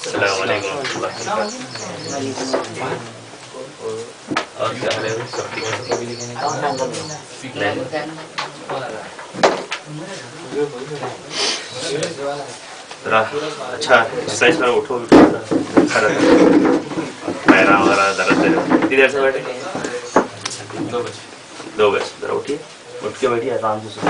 السلام علیکم ورحمۃ اللہ۔ اور کیا حال ہے؟ سب ٹھیک ہے؟ اچھا ایکسرسائز کرو، اٹھو پیرا وغیرہ درد ہے۔ کتنی دیر سے بیٹھے؟ 2 بجے ذرا اٹھیے، اٹھ کے بیٹھیے آرام سے۔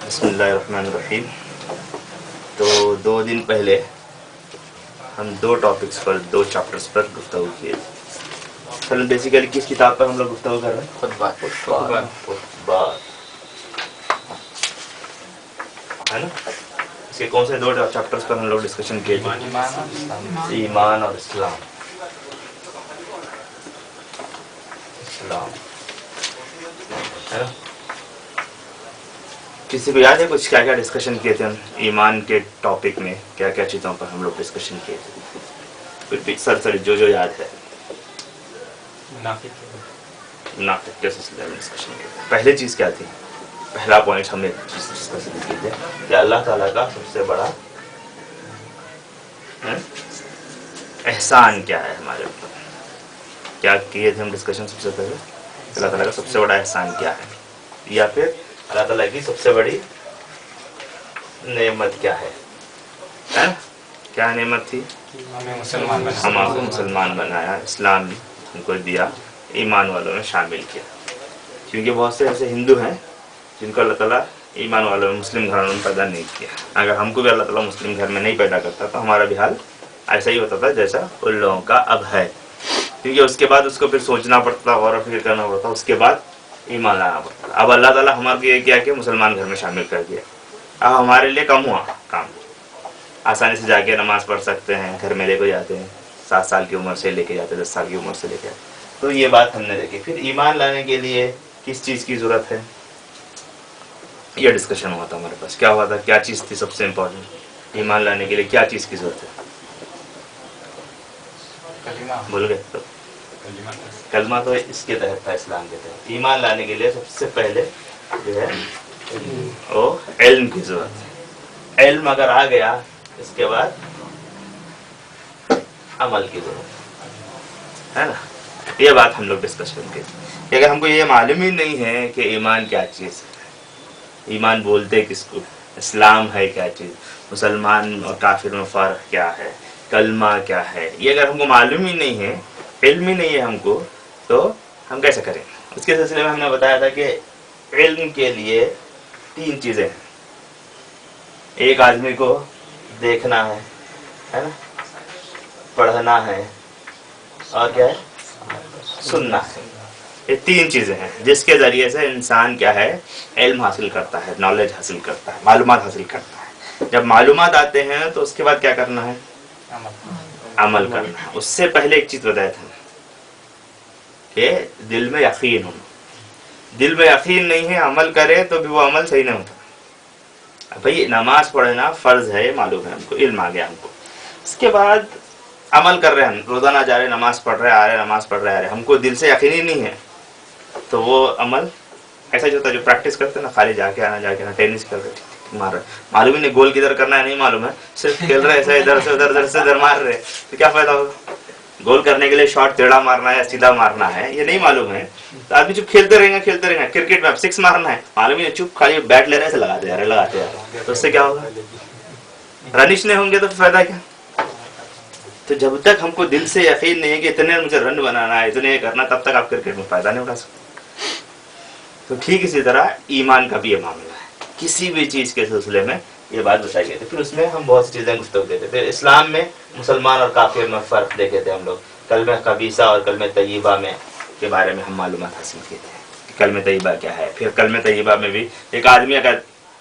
بسم اللہ الرحمن الرحیم۔ تو 2 دن پہلے ہم 2 ٹاپکس پر 2 چیپٹرز پر گفتگو کیے تھے۔ بیسیکلی کس کتاب پر ہم لوگ گفتگو کر رہے ہیں؟ خطبات ہے نا؟ اس کے کون سے 2 چیپٹرز پر ہم لوگ ڈسکشن کیے تھے؟ ایمان اور اسلام ہے نا؟ کسی کو یاد ہے کچھ کیا کیا ڈسکشن کیے تھے ہم ایمان کے ٹاپک میں؟ کیا کیا چیزوں پر ہم لوگ ڈسکشن کیے تھے؟ سر جو یاد ہے۔ منافق کے سلسلے میں ڈسکشن کیے تھے۔ پہلی چیز کیا تھی؟ پہلا پوائنٹ ہم نے ڈسکشن کیے تھے کہ اللہ تعالیٰ کا سب سے بڑا احسان کیا ہے ہمارے اوپر۔ کیا کیے تھے ہم ڈسکشن سب سے پہلے؟ اللہ تعالیٰ کا سب سے بڑا احسان کیا ہے، یا پھر اللہ تعالیٰ کی سب سے بڑی نعمت کیا ہے؟ کیا نعمت تھی؟ ہم آپ کو مسلمان بنایا، اسلام ہم کو دیا، ایمان والوں میں شامل کیا۔ کیونکہ بہت سے ایسے ہندو ہیں جن کو اللہ تعالیٰ ایمان والوں میں مسلم گھروں میں پیدا نہیں کیا۔ اگر ہم کو بھی اللہ تعالیٰ مسلم گھر میں نہیں پیدا کرتا تو ہمارا بھی حال ایسا ہی ہوتا تھا جیسا ان لوگوں کا اب ہے۔ کیونکہ اس کے بعد اس کو پھر سوچنا پڑتا، غور و فکر کرنا پڑتا، اس کے بعد ایمان لانا پڑتا۔ اب اللہ تعالیٰ ہمارے کو یہ کیا کہ مسلمان گھر میں شامل کر دیا۔ اب ہمارے لیے کم ہوا کام، آسانی سے جا کے نماز پڑھ سکتے ہیں، گھر میں لے کے جاتے ہیں، 7 سال کی عمر سے لے کے جاتے ہیں، 10 سال کی عمر سے لے کے جاتے۔ تو یہ بات ہم نے دیکھی۔ پھر ایمان لانے کے لیے کس چیز کی ضرورت ہے، یہ ڈسکشن ہوا تھا ہمارے پاس۔ کیا ہوا تھا؟ کیا چیز تھی سب سے امپورٹنٹ؟ ایمان لانے کے لیے کیا چیز کی ضرورت ہے؟ بھول گئے؟ تو کلمہ تو اس کے تحت تھا، اسلام کے تحت۔ ایمان لانے کے لیے سب سے پہلے جو ہے وہ علم کی ضرورت ہے۔ علم اگر آ گیا اس کے بعد عمل کی ضرورت ہے نا۔ یہ بات ہم لوگ ڈسکشن کی کہ اگر ہم کو یہ معلوم ہی نہیں ہے کہ ایمان کیا چیز ہے، ایمان بولتے کس کو، اسلام ہے کیا چیز، مسلمان اور کافر میں فرق کیا ہے، کلمہ کیا ہے، یہ اگر ہم کو معلوم ہی نہیں ہے، علم ہی نہیں ہے ہم کو، تو ہم کیسے کریں؟ اس کے سلسلے میں ہم نے بتایا تھا کہ علم کے لیے 3 چیزیں ہیں۔ ایک آدمی کو دیکھنا ہے نا، پڑھنا ہے، اور کیا ہے؟ سننا ہے۔ یہ 3 چیزیں ہیں جس کے ذریعے سے انسان کیا ہے؟ علم حاصل کرتا ہے، نالج حاصل کرتا ہے، معلومات حاصل کرتا ہے۔ جب معلومات آتے ہیں تو اس کے بعد کیا کرنا ہے؟ عمل کرنا ہے۔ اس سے پہلے ایک چیز بتایا تھا کہ دل میں یقین ہو۔ دل میں یقین نہیں ہے، عمل کرے تو بھی وہ عمل صحیح نہیں ہوتا۔ بھائی نماز پڑھنا فرض ہے، معلوم ہے ہم کو، علم آ گیا ہم کو۔ اس کے بعد عمل کر رہے ہیں، ہم روزانہ جا رہے، نماز پڑھ رہے، آ رہے، نماز پڑھ رہے، آ رہے، ہم کو دل سے یقین ہی نہیں ہے، تو وہ عمل ایسا ہی ہوتا ہے جو پریکٹس کرتے ہیں نا، خالی جا کے آنا، ٹینس کر رہے، مار رہے، معلوم ہی نہیں گول کدھر کرنا ہے، نہیں معلوم ہے، صرف کھیل رہے ایسا ادھر سے ادھر، ادھر سے ادھر مار رہے، تو کیا فائدہ ہوگا؟ گول کرنے کے لیے شاٹ ٹیڑھا مارنا ہے یا سیدھا مارنا ہے یہ نہیں معلوم ہے، تو آدمی چپ کھیلتے رہیں گے۔ کرکٹ میں 6 مارنا ہے، معلوم ہی نہیں، چپ خالی بیٹ لے رہے سے لگاتے جا رہے، تو اس سے کیا ہوگا؟ رنش نہیں ہوں گے تو فائدہ کیا؟ تو جب تک ہم کو دل سے یقین نہیں ہے کہ اتنے مجھے رن بنانا ہے، اتنے کرنا، تب تک آپ کرکٹ میں فائدہ نہیں اٹھا سکتے۔ تو ٹھیک اسی طرح ایمان کا بھی یہ معاملہ ہے، کسی بھی چیز کے سلسلے میں یہ بات بتائی گئی تھی۔ پھر اس میں ہم بہت سی چیزیں گفتگو دیتے تھے۔ اسلام میں مسلمان اور کافر میں فرق دیکھے تھے ہم لوگ، کلمہ خبیثہ اور کلمہ طیبہ میں کے بارے میں ہم معلومات حاصل کیے تھے، کلمہ طیبہ کیا ہے۔ پھر کلمہ طیبہ میں بھی ایک آدمی اگر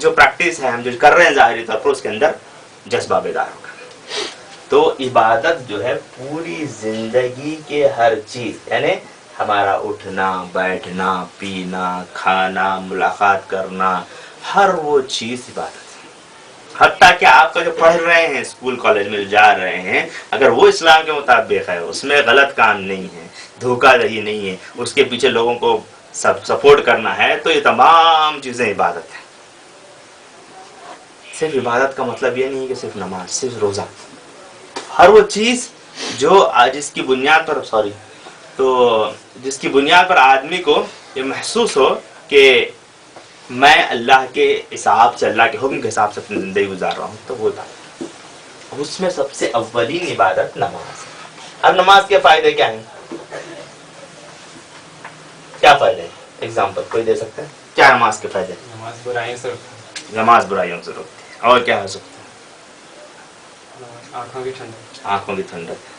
جو پریکٹس ہے ہم جو کر رہے ہیں ظاہری طور پر اس کے اندر جذبہ بیدار ہوگا. تو عبادت جو ہے پوری زندگی کے ہر چیز یعنی ہمارا اٹھنا بیٹھنا پینا کھانا ملاقات کرنا ہر وہ چیز عبادت ہے. حتیٰ کہ آپ کا جو پڑھ رہے ہیں اسکول کالج میں جو جا رہے ہیں اگر وہ اسلام کے مطابق ہے اس میں غلط کام نہیں ہے دھوکہ دہی نہیں ہے اس کے پیچھے لوگوں کو سپورٹ کرنا ہے تو یہ تمام چیزیں عبادت ہیں. صرف عبادت کا مطلب یہ نہیں ہے کہ صرف نماز صرف روزہ ہر وہ چیز جو جس کی بنیاد پر جس کی بنیاد پر آدمی کو یہ محسوس ہو کہ میں اللہ کے حساب سے اللہ کے حکم کے حساب سے اپنی زندگی گزار رہا ہوں تو وہ عبادت. اس میں سب سے اولین عبادت نماز ہے. اب نماز کے فائدے کیا ہیں؟ کیا فائدے ہیں؟ ایگزامپل کوئی دے سکتے ہیں؟ کیا نماز کے فائدے؟ نماز برائیوں سے روکتی ہے. نماز برائیوں سے روکتی ہے. اور کیا ہو سکتا ہے؟ آنکھوں کی ٹھنڈک. آنکھوں کی ٹھنڈک.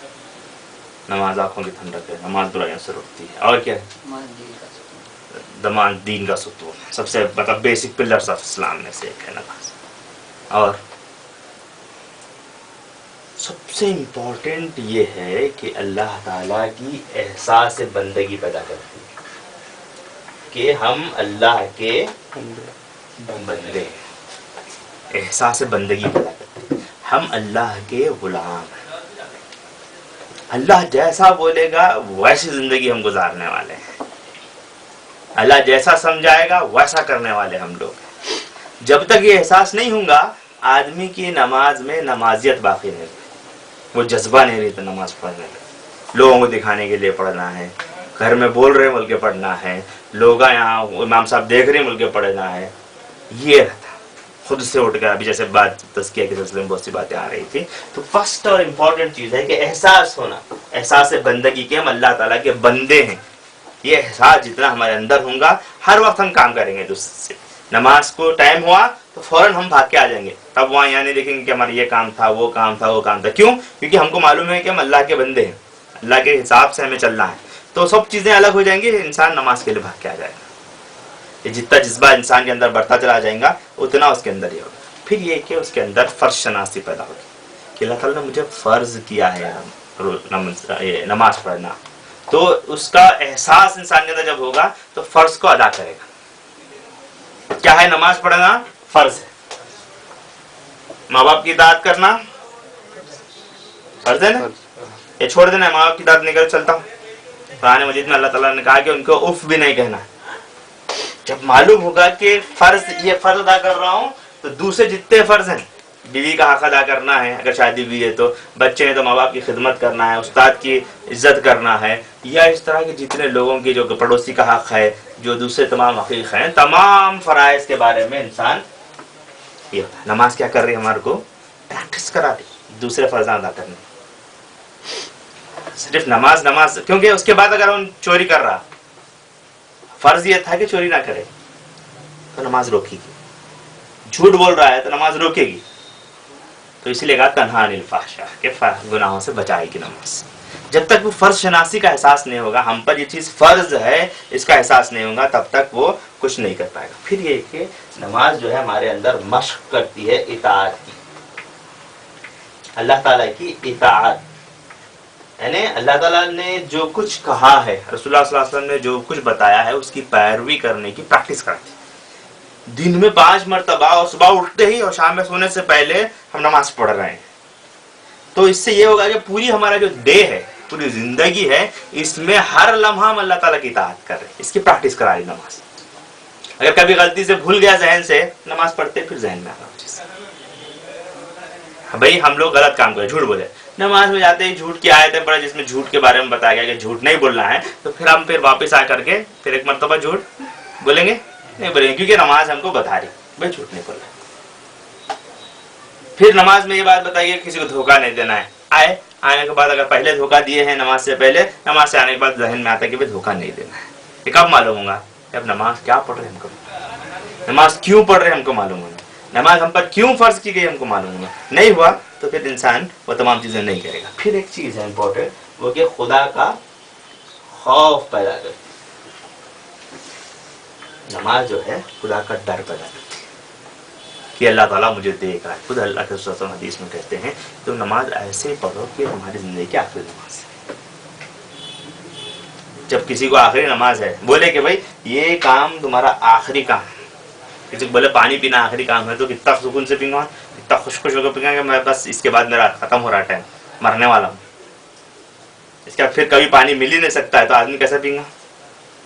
نماز آنکھوں کی ٹھنڈک ہے. نماز برائیوں سے روکتی ہے. اور کیا ہے؟ دین کا ستون سب سے مطلب بیسک پلرز آف اسلام میں سے ایک ہے نماز. اور سب سے امپورٹنٹ یہ ہے کہ اللہ تعالیٰ کی احساس بندگی پیدا کرتی ہے کہ ہم اللہ کے بندے ہیں. احساس بندگی پیدا کرتی ہے ہم اللہ کے غلام ہیں. اللہ جیسا بولے گا ویسی زندگی ہم گزارنے والے ہیں. اللہ جیسا سمجھائے گا ویسا کرنے والے ہم لوگ ہیں. جب تک یہ احساس نہیں ہوگا آدمی کی نماز میں نمازیت باقی نہیں رہتی. وہ جذبہ نہیں رہتا نماز پڑھنے میں. لوگوں کو دکھانے کے لیے پڑھنا ہے گھر میں بول رہے مل کے پڑھنا ہے لوگ یہاں امام صاحب دیکھ رہے مل کے پڑھنا ہے یہ رہتا. خود سے اٹھ کر ابھی جیسے بات تزکیہ کے سلسلے میں بہت سی باتیں آ رہی تھی تو فرسٹ اور امپورٹنٹ چیز ہے کہ احساس ہونا. احساس بندگی کے ہم اللہ تعالیٰ کے بندے ہیں. یہ احساس جتنا ہمارے اندر ہوگا ہر وقت ہم کام کریں گے دوسرے سے. نماز کو ٹائم ہوا تو فوراً ہم بھاگ کے آ جائیں گے. تب وہاں یہاں نہیں دیکھیں گے کہ ہمارا یہ کام تھا وہ کام تھا وہ کام تھا. کیوں؟ کیونکہ ہم کو معلوم ہے کہ ہم اللہ کے بندے ہیں اللہ کے حساب سے ہمیں چلنا ہے. تو سب چیزیں الگ ہو جائیں گی انسان نماز کے لیے بھاگ کے آ جائے گا. یہ جتنا جذبہ انسان کے اندر بڑھتا چلا جائے گا اتنا اس کے اندر ہی ہوگا. پھر یہ کہ اس کے اندر فرض شناسی پیدا ہوگی کہ اللہ تعالیٰ نے مجھے فرض کیا ہے نماز پڑھنا. تو اس کا احساس انسان کے اندر جب ہوگا تو فرض کو ادا کرے گا. کیا ہے نماز پڑھنا؟ فرض ہے. ماں باپ کی اطاعت کرنا فرض ہے نا. یہ چھوڑ دینا ماں باپ کی اطاعت نہیں کر چلتا ہوں. قرآن مجید میں اللہ تعالیٰ نے کہا کہ ان کو اف بھی نہیں کہنا. جب معلوم ہوگا کہ یہ فرض ادا کر رہا ہوں تو دوسرے جتنے فرض ہیں بیوی کا حق ادا کرنا ہے اگر شادی ہوئی ہے تو بچے ہیں تو ماں باپ کی خدمت کرنا ہے استاد کی عزت کرنا ہے یا اس طرح کے جتنے لوگوں کی جو پڑوسی کا حق ہے جو دوسرے تمام حقیق ہیں تمام فرائض کے بارے میں انسان یہ ہوتا ہے. نماز کیا کر رہی ہے ہمارے کو پریکٹس کرا دی دوسرے فرض ادا کرنے. صرف نماز کیونکہ اس کے بعد اگر ہم چوری کر رہا فرض یہ تھا کہ چوری نہ کرے تو نماز روکے گی. جھوٹ بول رہا ہے تو نماز روکے گی. تو اسی لیے کہا تنہا عن الفحشاء کہ گناہوں سے بچائے گی نماز. جب تک وہ فرض شناسی کا احساس نہیں ہوگا ہم پر یہ چیز فرض ہے اس کا احساس نہیں ہوگا تب تک وہ کچھ نہیں کر پائے گا. پھر یہ کہ نماز جو ہے ہمارے اندر مشق کرتی ہے اطاعت کی. اللہ تعالیٰ کی اطاعت یعنی اللہ تعالیٰ نے جو کچھ کہا ہے رسول اللہ صلی اللہ علیہ وسلم نے جو کچھ بتایا ہے اس کی پیروی کرنے کی پریکٹس کرتی. دن میں 5 مرتبہ اور صبح اٹھتے ہی اور شام میں سونے سے پہلے ہم نماز پڑھ رہے ہیں تو اس سے یہ ہوگا کہ پوری ہمارا جو ڈے ہے پوری زندگی ہے اس میں ہر لمحہ ہم اللہ تعالیٰ کی اطاعت کر رہے ہیں. اس کی پریکٹس کرا رہی نماز. اگر کبھی غلطی سے بھول گیا ذہن سے نماز پڑھتے پھر ذہن میں آنا چیز بھائی ہم لوگ غلط کام کریں جھوٹ بولے نماز میں جاتے ہی جھوٹ کی آیتیں پڑھے جس میں جھوٹ کے بارے میں بتایا گیا کہ جھوٹ نہیں بولنا ہے تو پھر ہم واپس آ کر کے پھر ایک مرتبہ جھوٹ بولیں گے نہیں بولیں گے کیونکہ نماز ہم کو بتا رہی بھائی جھوٹ نہیں بولنا. پھر نماز میں یہ بات بتائیے کسی کو دھوکہ نہیں دینا ہے. آنے کے بعد اگر پہلے دھوکہ دیے ہیں نماز سے پہلے نماز سے آنے کے بعد ذہن میں آتا ہے کہ دھوکہ نہیں دینا ہے. یہ کب معلوم ہوگا جب نماز کیا پڑھ رہے ہم کو نماز کیوں پڑھ رہے ہم کو معلوم ہوگا نماز ہم پر کیوں فرض کی گئی ہم کو معلوم ہوگا. نہیں ہوا تو پھر انسان وہ تمام چیزیں نہیں کرے گا. پھر ایک چیز ہے امپورٹنٹ وہ کہ خدا کا خوف پیدا کرتی. نماز جو ہے خدا کا ڈر پیدا کرتی ہے کہ اللہ تعالیٰ مجھے دیکھ رہا ہے. خود اللہ کے رسول حدیث میں کہتے ہیں تم نماز ایسے پڑھو کہ تمہاری زندگی کی آخری نماز ہے. جب کسی کو آخری نماز ہے بولے کہ بھائی یہ کام تمہارا آخری کام ہے. کسی کو بولے پانی پینا آخری کام ہے تو کتنا سکون سے پینگا, کتنا خوش خوش ہو کر پینگا کہ میں بس اس کے بعد میرا ختم ہو رہا ٹائم, مرنے والا ہوں. اس کے بعد پھر کبھی پانی مل ہی نہیں سکتا ہے تو آدمی کیسا پینگا؟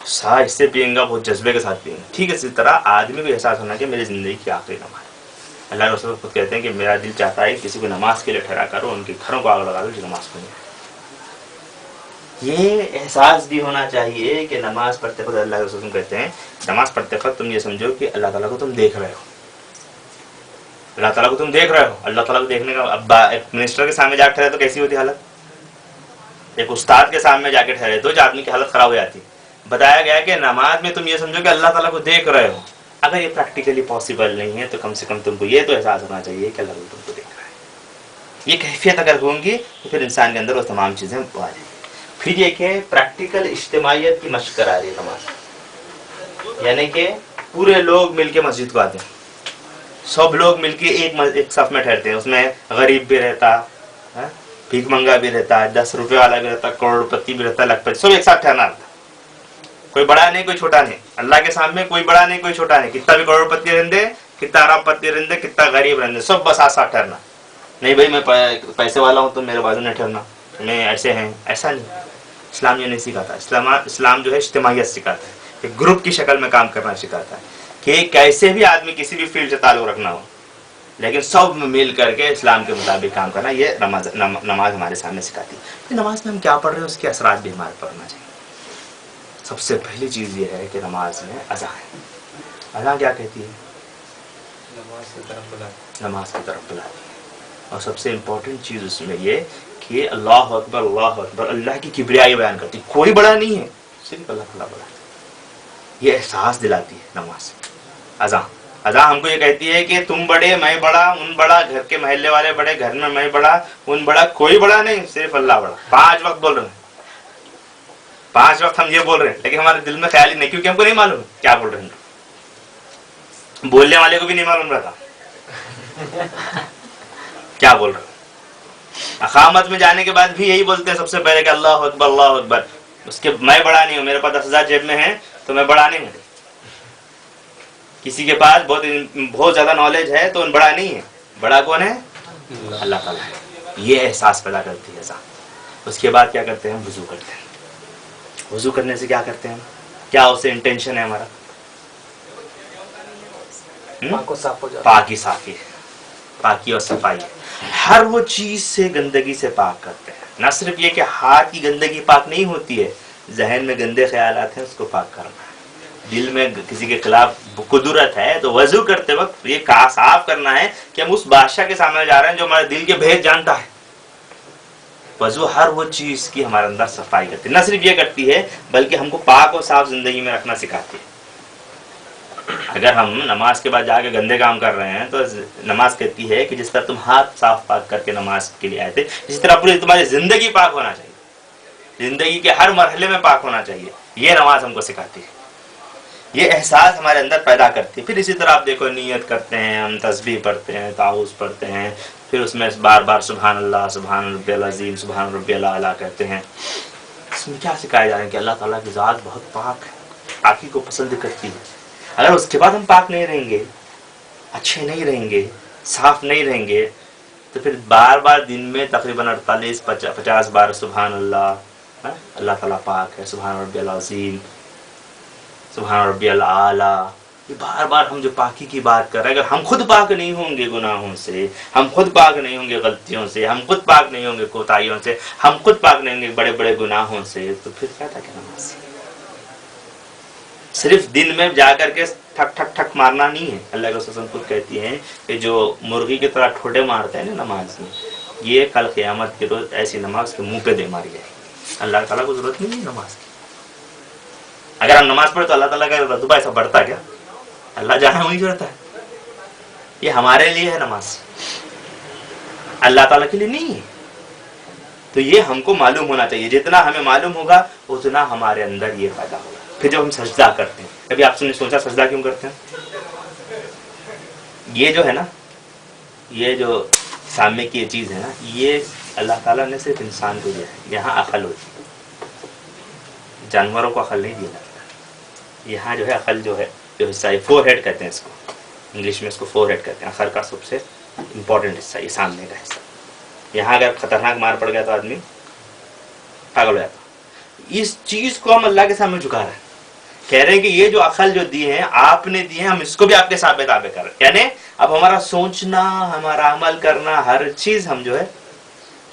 اس سے پئیں گا, بہت جذبے کے ساتھ پئیں گا. ٹھیک ہے, اسی طرح آدمی کو احساس ہونا کہ میری زندگی کی آخری نماز. اللہ رسول خود کہتے ہیں کہ میرا دل چاہتا ہے کسی کو نماز کے لیے ٹھہرا کرو, ان کے گھروں کو آگ لگا دو جو نماز پڑھیں. یہ احساس بھی ہونا چاہیے کہ نماز پڑھتے وقت اللہ کے رسول کہتے ہیں نماز پڑھتے وقت تم یہ سمجھو کہ اللہ تعالیٰ کو تم دیکھ رہے ہو. اللہ تعالیٰ کو تم دیکھ رہے ہو. اللہ تعالیٰ کو دیکھنے کا ابا ایک منسٹر کے سامنے جا کے ٹھہرے تو کیسی ہوتی حالت, ایک استاد کے سامنے جا کے ٹھہرے تو آدمی کی حالت خراب ہو جاتی. بتایا گیا کہ نماز میں تم یہ سمجھو کہ اللہ تعالیٰ کو دیکھ رہے ہو. اگر یہ پریکٹیکلی پاسبل نہیں ہے تو کم سے کم تم کو یہ تو احساس ہونا چاہیے کہ اللہ تعالیٰ تم کو دیکھ رہا ہے. یہ کیفیت اگر ہوں گی تو پھر انسان کے اندر وہ تمام چیزیں آ جائیں گی. پھر یہ کہ پریکٹیکل اجتماعیت کی مشق کرا رہی ہے نماز, یعنی کہ پورے لوگ مل کے مسجد کو آتے ہیں, سب لوگ مل کے ایک صف میں ٹھہرتے ہیں. اس میں غریب بھی رہتا, بھیک منگا بھی رہتا ہے, 10 روپے والا بھی رہتا, کروڑ پتی بھی رہتا, لکھ پتی, سب ایک ساتھ ٹھہرنا رہتا. کوئی بڑا نہیں کوئی چھوٹا نہیں, اللہ کے سامنے کوئی بڑا نہیں کوئی چھوٹا نہیں. کتنا بھی کروڑ پتی رہندے, کتنا ارب پتی رہندے, کتنا غریب رہندے, سب بس ساتھ ٹھہرنا. نہیں بھائی میں پیسے والا ہوں تو میرے بازو نہیں ٹھہرنا, میں ایسے ہیں, ایسا نہیں. اسلام یہ نہیں سکھاتا. اسلام جو ہے اجتماعیت سکھاتا ہے, ایک گروپ کی شکل میں کام کرنا سکھاتا ہے کہ کیسے بھی آدمی کسی بھی فیلڈ سے تعلق رکھنا ہو لیکن سب مل کر کے اسلام کے مطابق کام کرنا. یہ نماز ہمارے سامنے سکھاتی ہے. نماز میں ہم کیا پڑھ رہے ہیں اس کے اثرات بھی ہمارے پڑھنا چاہیے. سب سے پہلی چیز یہ ہے کہ نماز میں اذان ہے. اذان کیا کہتی ہے؟ نماز کی طرف بلاتی ہے. اور سب سے امپورٹنٹ چیز اس میں یہ کہ اللہ اکبر اللہ اکبر, اللہ کی کبریائی بیان کرتی. کوئی بڑا نہیں ہے, صرف اللہ تعالیٰ بڑا ہے. یہ احساس دلاتی ہے نماز. اذان ہم کو یہ کہتی ہے کہ تم بڑے میں بڑا, ان بڑا, گھر کے محلے والے بڑے, گھر میں بڑا, ان بڑا, کوئی بڑا نہیں, صرف اللہ بڑا. 5 وقت بول رہے ہیں, 5 وقت ہم یہ بول رہے ہیں لیکن ہمارے دل میں خیال ہی نہیں, کیونکہ ہم کو نہیں معلوم کیا بول رہے ہیں. بولنے والے کو بھی نہیں معلوم رہتا کیا بول رہے ہیں. اقامت میں جانے کے بعد بھی یہی بولتے ہیں سب سے پہلے کہ اللہ اکبر اللہ اکبر. اس کے میں بڑا نہیں ہوں, میرے پاس 10,000 جیب میں ہیں تو میں بڑا نہیں ہوں. کسی کے پاس بہت زیادہ نالج ہے تو بڑا نہیں ہے. بڑا کون ہے؟ اللہ تعالیٰ ہے. یہ احساس پیدا کرتی ہے اذان. اس کے بعد کیا کرتے ہیں؟ ہم وضو کرتے ہیں. وضو کرنے سے کیا کرتے ہیں؟ کیا اس سے انٹینشن ہے ہمارا؟ پاکی اور صفائی. ہر وہ چیز سے گندگی سے پاک کرتے ہیں. نہ صرف یہ کہ ہاتھ کی گندگی پاک نہیں ہوتی ہے, ذہن میں گندے خیالات ہیں اس کو پاک کرنا ہے. دل میں کسی کے خلاف قدرت ہے تو وضو کرتے وقت یہ صاف کرنا ہے کہ ہم اس بادشاہ کے سامنے جا رہے ہیں جو ہمارے دل کے بھید جانتا ہے. وضو ہر وہ چیز کی ہمارے اندر صفائی کرتی ہے. نہ صرف یہ کرتی ہے بلکہ ہم کو پاک اور صاف زندگی میں رکھنا سکھاتی ہے. اگر ہم نماز کے بعد جا کے گندے کام کر رہے ہیں تو نماز کہتی ہے کہ جس طرح تم ہاتھ صاف پاک کر کے نماز کے لیے آئے تھے, اسی طرح پوری تمہاری زندگی پاک ہونا چاہیے, زندگی کے ہر مرحلے میں پاک ہونا چاہیے. یہ نماز ہم کو سکھاتی ہے, یہ احساس ہمارے اندر پیدا کرتی ہے. پھر اسی طرح آپ دیکھو نیت کرتے ہیں, ہم تسبیح پڑھتے ہیں, تعوذ پڑھتے ہیں, پھر اس میں بار بار سبحان اللہ, سبحان ربی العظیم, سبحان ربی الاعلیٰ کہتے ہیں. اس میں کیا سکھایا جا رہا ہے کہ اللہ تعالیٰ کی ذات بہت پاک ہے, پاکی کو پسند کرتی ہے. اگر اس کے بعد ہم پاک نہیں رہیں گے, اچھے نہیں رہیں گے, صاف نہیں رہیں گے تو پھر بار بار دن میں تقریباً 48-50 بار سبحان اللہ, اللہ تعالیٰ پاک ہے, سبحان ربی العظیم, سبحان ربی الاعلیٰ, یہ بار بار ہم جو پاکی کی بات کر رہے ہیں. اگر ہم خود پاک نہیں ہوں گے گناہوں سے, ہم خود پاک نہیں ہوں گے غلطیوں سے, ہم خود پاک نہیں ہوں گے کوتاہیوں سے, ہم خود پاک نہیں ہوں گے بڑے بڑے گناہوں سے, تو پھر کیا تھا کہ نماز صرف دن میں جا کر کے ٹھک ٹھک ٹھک مارنا نہیں ہے. اللہ کے رسول خود کہتی ہیں کہ جو مرغی کی طرح ٹھوٹے مارتے ہیں نا نماز میں, یہ کل قیامت کے روز ایسی نماز کے منہ پہ دے ماری جائے گی. اللہ تعالیٰ کو ضرورت نہیں ہے نماز کی. اگر ہم نماز پڑھے تو اللہ تعالیٰ کا رتبہ ایسا بڑھتا کیا؟ اللہ جہاں وہیں رہتا ہے. یہ ہمارے لیے ہے نماز, اللہ تعالیٰ کے لیے نہیں ہے. تو یہ ہم کو معلوم ہونا چاہیے. جتنا ہمیں معلوم ہوگا اتنا ہمارے اندر یہ پیدا ہوگا. پھر جب ہم سجدہ کرتے ہیں، کبھی آپ نے سوچا سجدہ کیوں کرتے ہیں؟ یہ جو ہے نا، یہ جو سامنے کی یہ چیز ہے نا، یہ اللہ تعالیٰ نے صرف انسان کو دیا ہے. یہاں عقل ہوتی ہے، جانوروں کو عقل نہیں دیا جاتا. یہاں جو ہے عقل جو ہے، جو حصہ ہے فور ہیڈ کہتے ہیں اس کو، انگلش میں اس کو فور ہیڈ کہتے ہیں. عقل کا سب سے امپورٹنٹ حصہ یہ سامنے کا حصہ. یہاں اگر خطرناک مار پڑ گیا تو آدمی پاگل ہو جاتا. اس چیز کو ہم اللہ کے سامنے جھکا رہے ہیں، کہہ رہے ہیں کہ یہ جو عقل جو دی ہے آپ نے دی ہے، ہم اس کو بھی آپ کے ساتھ تابع کر رہے ہیں. یعنی اب ہمارا سوچنا، ہمارا عمل کرنا، ہر چیز ہم جو ہے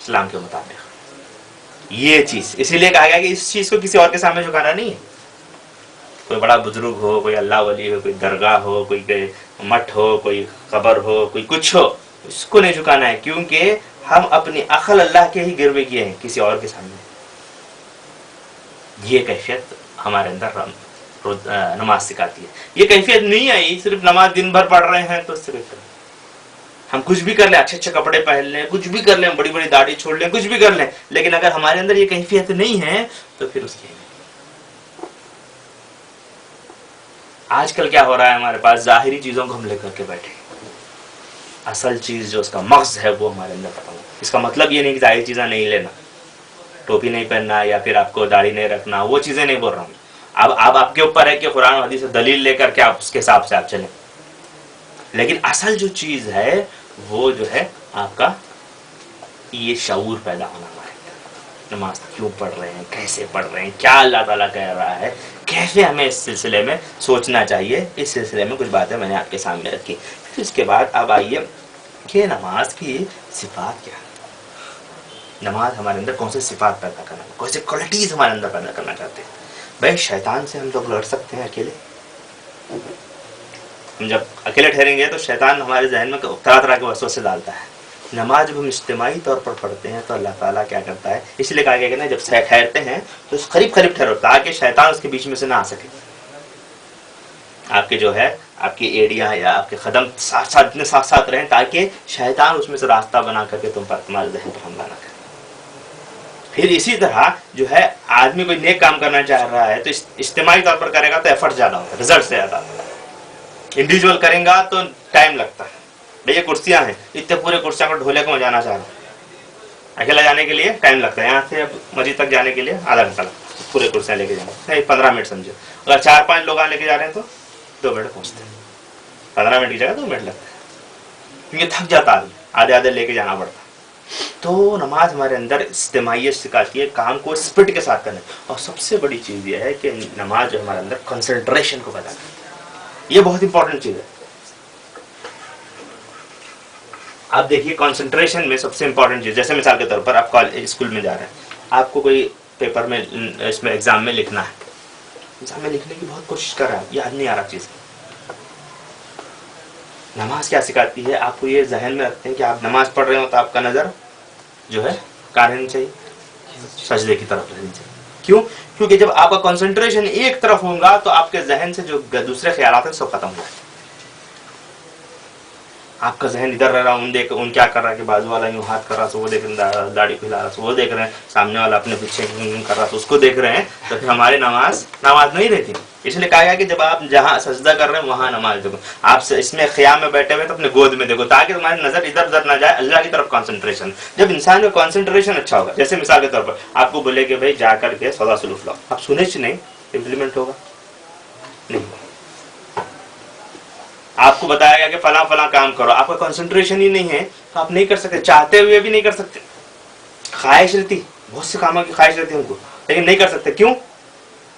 اسلام کے مطابق. یہ چیز اسی لیے کہا گیا کہ اس چیز کو کسی اور کے سامنے جھکانا نہیں ہے. کوئی بڑا بزرگ ہو، کوئی اللہ ولی ہو، کوئی درگاہ ہو، کوئی مٹھ ہو، کوئی قبر ہو، کوئی کچھ ہو، اس کو نہیں جھکانا ہے، کیونکہ ہم اپنی عقل اللہ کے ہی گروے کیے ہیں، کسی اور کے سامنے. یہ کیفیت ہمارے اندر نماز سکھاتی ہے. یہ کیفیت نہیں آئی صرف نماز دن بھر پڑھ رہے ہیں تو صرف ہم کچھ بھی کر لیں، اچھے اچھے کپڑے پہن لیں، کچھ بھی کر لیں، بڑی بڑی داڑھی چھوڑ لیں، کچھ بھی کر لیں، لیکن اگر ہمارے اندر یہ کیفیت نہیں ہے تو پھر اس کی آج کل کیا ہو رہا ہے، ہمارے پاس ظاہری چیزوں کو ہم لے کر کے بیٹھے، اصل چیز جو اس کا مغز ہے وہ ہمارے اندر ختم ہو. اس کا مطلب یہ نہیں کہ ظاہری چیزیں نہیں لینا، ٹوپی نہیں پہننا یا پھر آپ کو داڑھی نہیں رکھنا، وہ چیزیں نہیں بول رہا ہوں. اب آپ کے اوپر ہے کہ قرآن و حدیث سے دلیل لے کر کے آپ اس کے حساب سے آپ چلیں، لیکن اصل جو چیز ہے وہ جو ہے آپ کا یہ شعور پیدا ہونا. ہمارے نماز کیوں پڑھ رہے ہیں، کیسے پڑھ رہے ہیں، کیا اللہ تعالیٰ کہہ رہا ہے، کیسے ہمیں اس سلسلے میں سوچنا چاہیے. اس سلسلے میں کچھ باتیں میں نے آپ کے سامنے رکھی. پھر اس کے بعد اب آئیے کہ نماز کی صفات کیا ہے. نماز ہمارے اندر کون سے صفات پیدا کرنا، کون سے کوالٹیز ہمارے اندر پیدا کرنا چاہتے ہیں. بھائی شیطان سے ہم لوگ لڑ سکتے ہیں اکیلے. ہم جب اکیلے ٹھہریں گے تو شیطان ہمارے ذہن میں طرح طرح کے وسوسے ڈالتا ہے. نماز جب ہم اجتماعی طور پر پڑھتے ہیں تو اللہ تعالیٰ کیا کرتا ہے، اس لیے کہا گیا کہ نا جب ٹھہرتے ہیں تو قریب قریب ٹھہرو تاکہ شیطان اس کے بیچ میں سے نہ آ سکے. آپ کے جو ہے آپ کی ایڑیاں یا آپ کے قدم ساتھ ساتھ اتنے ساتھ ساتھ رہیں تاکہ شیطان اس میں سے راستہ بنا کر کے تمہارے ذہن پر حملہ نہ کرے. پھر اسی طرح جو ہے آدمی کوئی نیک کام کرنا چاہ رہا ہے تو اجتماعی طور پر کرے گا تو ایفرٹ زیادہ ہوتا ہے، رزلٹ سے زیادہ ہوتا ہے. انڈیویجول کریں گا تو ٹائم لگتا ہے. بھئی یہ کرسیاں ہیں، اتنے پورے کرسیاں کو ڈھولے کو میں جانا چاہ رہا ہوں، اکیلا جانے کے لیے ٹائم لگتا ہے. یہاں سے اب مسجد تک جانے کے لیے آدھا گھنٹہ لگتا ہے، پورے کرسیاں لے کے جانا نہیں 15 منٹ سمجھو. اگر 4-5 لوگ لے کے جا رہے ہیں تو 2 منٹ پہنچتے ہیں. 15 منٹ کی جگہ 2 منٹ لگتا ہے، کیونکہ تھک جاتا آدمی، آدھے آدھے لے کے جانا پڑتا. تو نماز ہمارے اندر اجتماعیت سکھاتی ہے، کام کو اسپرٹ کے ساتھ کرنا. اور سب سے بڑی چیز یہ ہے کہ نماز جو ہمارے اندر کنسنٹریشن کو پیدا کرتی ہے. یہ بہت امپورٹنٹ چیز ہے. آپ دیکھیے کنسنٹریشن میں سب سے امپورٹنٹ چیز، جیسے مثال کے طور پر آپ اسکول میں جا رہے ہیں، آپ کو کوئی پیپر میں اس میں ایگزام میں لکھنا ہے، ایگزام میں لکھنے کی بہت کوشش کر رہا ہے، یاد نہیں آ رہا چیز. نماز کیا سکھاتی ہے، آپ کو یہ ذہن میں رکھتے ہیں کہ آپ نماز پڑھ رہے ہو تو آپ کا نظر جو ہے کہاں رہنی چاہیے، سجدے کی طرف رہنی چاہیے. کیوں؟ کیونکہ جب آپ کا کنسنٹریشن ایک طرف ہوگا تو آپ کے ذہن سے جو دوسرے خیالات ہیں سب ختم ہو جائیں گے. آپ کا ذہن ادھر رہ رہا، ان کیا کر رہا ہے کہ بازو والا یوں ہاتھ کر رہا تو وہ دیکھ رہے ہیں، داڑھی پھیلا رہا تو وہ دیکھ رہے ہیں، سامنے والا اپنے پیچھے کر رہا تو اس کو دیکھ رہے ہیں، تو پھر ہماری نماز نہیں رہتی. اس لیے کہا گیا کہ جب آپ جہاں سجدہ کر رہے ہیں وہاں نماز دیکھو. آپ اس میں قیام میں بیٹھے ہوئے تو اپنے گود میں دیکھو تاکہ تمہاری نظر ادھر ادھر نہ جائے، اللہ کی طرف کنسنٹریشن. جب انسان کا کنسنٹریشن اچھا ہوگا، جیسے مثال کے طور پر آپ کو بولے کہ بھائی جا کر کے سودا سلوف لاؤ، آپ سنے چ نہیں امپلیمنٹ ہوگا نہیں. آپ کو بتایا گیا کہ فلاں فلاں کام کرو، آپ کا کنسنٹریشن ہی نہیں ہے تو آپ نہیں کر سکتے، چاہتے ہوئے بھی نہیں کر سکتے. خواہش رہتی، بہت سے کاموں کی خواہش رہتی ہے ہم کو، لیکن نہیں کر سکتے. کیوں؟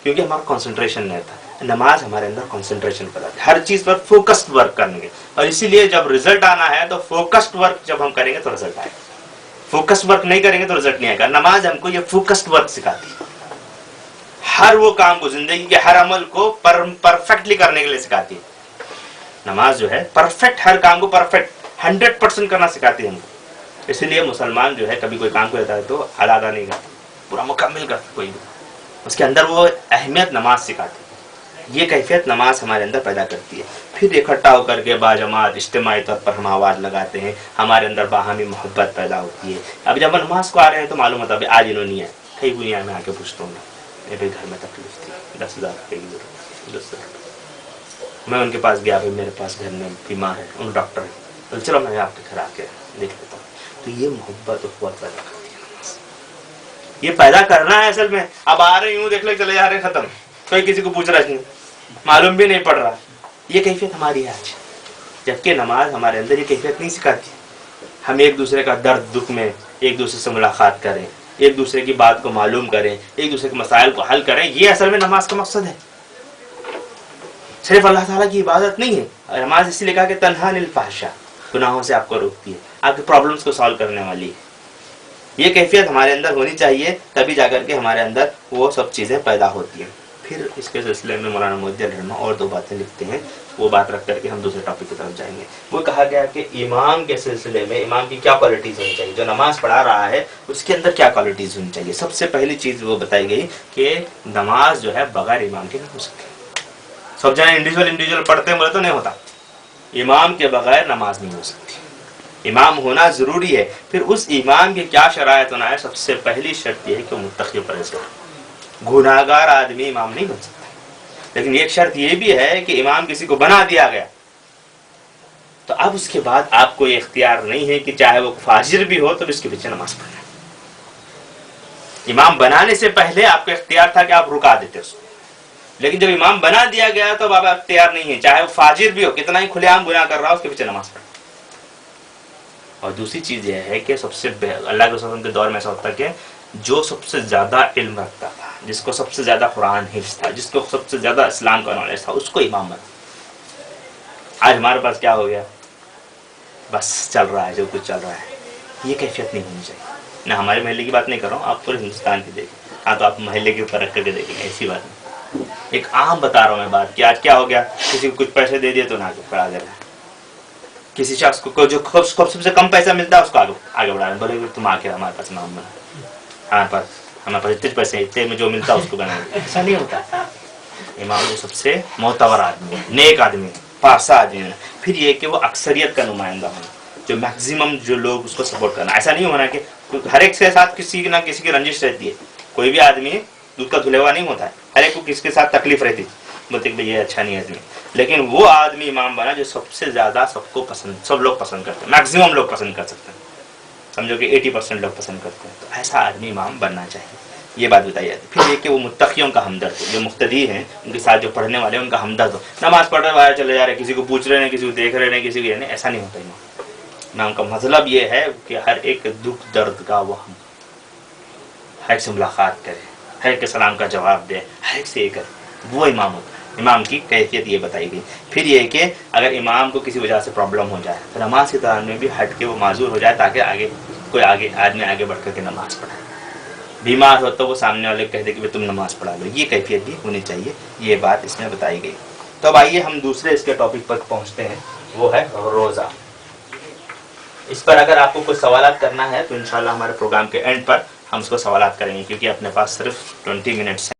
کیونکہ ہمارا کنسنٹریشن نہیں رہتا. نماز ہمارے اندر کنسنٹریشن کراتی ہے، ہر چیز پر فوکسڈ ورک کریں گے. اور اسی لیے جب رزلٹ آنا ہے تو فوکسڈ ورک جب ہم کریں گے تو رزلٹ آئے گا. فوکسڈ ورک نہیں کریں گے تو رزلٹ نہیں آئے گا. نماز ہم کو یہ فوکسڈ ورک سکھاتی ہے، ہر وہ کام کو، زندگی کے ہر عمل کو پرفیکٹلی کرنے کے لیے سکھاتی ہے. نماز جو ہے پرفیکٹ، ہر کام کو پرفیکٹ 100% کرنا سکھاتی ہے ہم کو. اسی لیے مسلمان جو ہے کبھی کوئی کام کرتا ہے تو آدھا آدھا نہیں کرتا، پورا مکمل کرتا کوئی بھی. اس کے اندر وہ اہمیت نماز سکھاتی ہے. یہ کیفیت نماز ہمارے اندر پیدا کرتی ہے. پھر اکٹھا ہو کر کے باجماعت اجتماعی طور پر ہم آواز لگاتے ہیں، ہمارے اندر باہمی محبت پیدا ہوتی ہے. اب جب ہم نماز کو آ رہے ہیں تو معلوم ہوتا ہے آج انہوں نہیں ہے، کئی دنیا میں آ کے پوچھتا ہوں میرے گھر میں تکلیف تھی, 10,000 روپے کی ضرورت, 10,000 روپے. میں ان کے پاس گیا, بھائی میرے پاس گھر میں بیمار ہے, ان ڈاکٹر ہے, چلو میں آپ کے گھر آ کے دیکھ لیتا ہوں. تو یہ محبت و قوت پیدا کرتی ہے نماز. یہ پیدا کرنا ہے اصل میں. اب آ رہے ہوں, دیکھ لو چلے جا رہے, ختم, کوئی کسی کو پوچھ رہا نہیں, معلوم بھی نہیں پڑ رہا. یہ کیفیت ہماری ہے آج, جبکہ نماز ہمارے اندر یہ کیفیت نہیں سکھاتی. ہم ایک دوسرے کا درد دکھ میں ایک دوسرے سے ملاقات کریں, ایک دوسرے کی بات کو معلوم کریں, ایک دوسرے کے مسائل کو حل کریں. یہ اصل میں نماز کا مقصد ہے, صرف اللہ تعالیٰ کی عبادت نہیں ہے. نماز اسی لیے کہا کہ تنہا عن الفحشاء, گناہوں سے آپ کو روکتی ہے, آپ کے پرابلمس کو سالو کرنے والی ہے. یہ کیفیت ہمارے اندر ہونی چاہیے, تبھی جا کر کے ہمارے اندر وہ سب چیزیں پیدا ہوتی ہیں. پھر اس کے سلسلے میں مولانا مودودی علیہ الرحمہ اور 2 باتیں لکھتے ہیں, وہ بات رکھ کر کے ہم دوسرے ٹاپک کی طرف جائیں گے. وہ کہا گیا کہ امام کے سلسلے میں امام کی کیا کوالٹیز ہونی چاہیے, جو نماز پڑھا رہا ہے اس کے اندر کیا کوالٹیز ہونی چاہیے. سب سے پہلی چیز وہ بتائی گئی کہ نماز جو ہے بغیر امام کے نہیں ہو سکتی. سب جانے انڈیویجول پڑھتے ہیں بولے تو نہیں ہوتا, امام کے بغیر نماز نہیں ہو سکتی. امام ہونا ضروری ہے. پھر اس امام کی کیا شرائط ہونا ہے, سب سے پہلی شرط یہ ہے کہ وہ متقی و پرہیزگار. گناہگار آدمی امام نہیں بن سکتا. لیکن ایک شرط یہ بھی ہے کہ امام کسی کو بنا دیا گیا تو اب اس کے بعد آپ کو یہ اختیار نہیں ہے کہ چاہے وہ فاجر بھی ہو تو اس کے پیچھے نماز پڑھنا. امام بنانے سے پہلے آپ کا اختیار تھا کہ آپ رکا دیتے اس کو, لیکن جب امام بنا دیا گیا تو اب اختیار نہیں ہے, چاہے وہ فاجر بھی ہو, کتنا ہی کھلے عام گناہ کر رہا ہو, اس کے پیچھے نماز پڑھنا. اور دوسری چیز یہ ہے کہ سب سے اللہ کے رسول کے دور میں ایسا ہوتا کہ جو سب سے زیادہ علم رکھتا تھا, جس کو سب سے زیادہ قرآن حفظ تھا, جس کو سب سے زیادہ اسلام کا نالج تھا, اس کو امام بنا. آج ہمارے پاس کیا ہو گیا, بس چل رہا ہے جو کچھ چل رہا ہے. یہ کیفیت نہیں ہونی چاہیے. میں ہمارے محلے کی بات نہیں کر رہا ہوں, آپ پورے ہندوستان کی دیکھیں. ہاں تو آپ محلے کے اوپر رکھ کر کے دیکھیں, ایسی بات نہیں. ایک عام بتا رہا ہوں میں بات کہ آج کیا ہو گیا, کسی کو کچھ پیسے دے دیے تو نہ پڑھا دے رہا ہے. کسی شخص کو جو سب سے کم پیسہ ملتا ہے اس کو آگے بڑھا رہے ہیں, بولے تم آ کے ہمارے پاس امام بنا, ہمارے پاس اتنے پیسے, اتنے میں جو ملتا ہے اس کو بنا. ایسا نہیں ہوتا. امام جو سب سے معتبر آدمی ہے, نیک آدمی ہے, پارسا آدمی ہے. پھر یہ کہ وہ اکثریت کا نمائندہ ہونا, جو میکسیمم جو لوگ اس کو سپورٹ کرنا. ایسا نہیں ہونا کہ ہر ایک کے ساتھ کسی نہ کسی کی رنجش رہتی ہے. کوئی بھی آدمی دودھ کا دھلے ہوا نہیں ہوتا ہے, ہر ایک کو کسی کے ساتھ تکلیف رہتی ہے, بولتے کہ یہ اچھا نہیں آدمی. لیکن وہ آدمی امام بنا جو سب سے زیادہ سب کو پسند, سب لوگ پسند کرتے ہیں, میکسیمم لوگ پسند کر سکتے ہیں, سمجھو کہ 80% لوگ پسند کرتے ہیں. تو ایسا آدمی امام بننا چاہیے. یہ بات بتائی جاتی ہے. پھر یہ کہ وہ متقیوں کا ہمدرد ہو, جو مقتدی ہیں ان کے ساتھ جو پڑھنے والے ہیں ان کا ہمدرد ہو. نماز پڑھ رہے باہر چلے جا رہے, کسی کو پوچھ رہے ہیں, کسی کو دیکھ رہے ہیں, کسی کو یہ نہیں, ایسا نہیں ہوتا. امام کا مطلب یہ ہے کہ ہر ایک دکھ درد کا وہ ہم, ہر ایک سے ملاقات کرے, ہر ایک کے سلام کا جواب دے, ہر ایک سے یہ کرے, وہ امام ہوتا ہے. امام کی کیفیت یہ بتائی گئی. پھر یہ کہ اگر امام کو کسی وجہ سے پرابلم ہو جائے تو نماز کے دوران میں بھی ہٹ کے وہ معذور ہو جائے, تاکہ کوئی آدمی آگے بڑھ کر کے نماز پڑھائے. بیمار ہو تو وہ سامنے والے کہہ دے کہ تم نماز پڑھا لو. یہ کیفیت بھی ہونی چاہیے. یہ بات اس میں بتائی گئی. تو اب آئیے ہم دوسرے اس کے ٹاپک پر پہنچتے ہیں, وہ ہے روزہ. اس پر اگر آپ کو کوئی سوالات کرنا ہے تو انشاءاللہ ہمارے پروگرام کے اینڈ پر ہم اس کو سوالات کریں گے, کیونکہ اپنے پاس صرف 20 منٹس ہیں.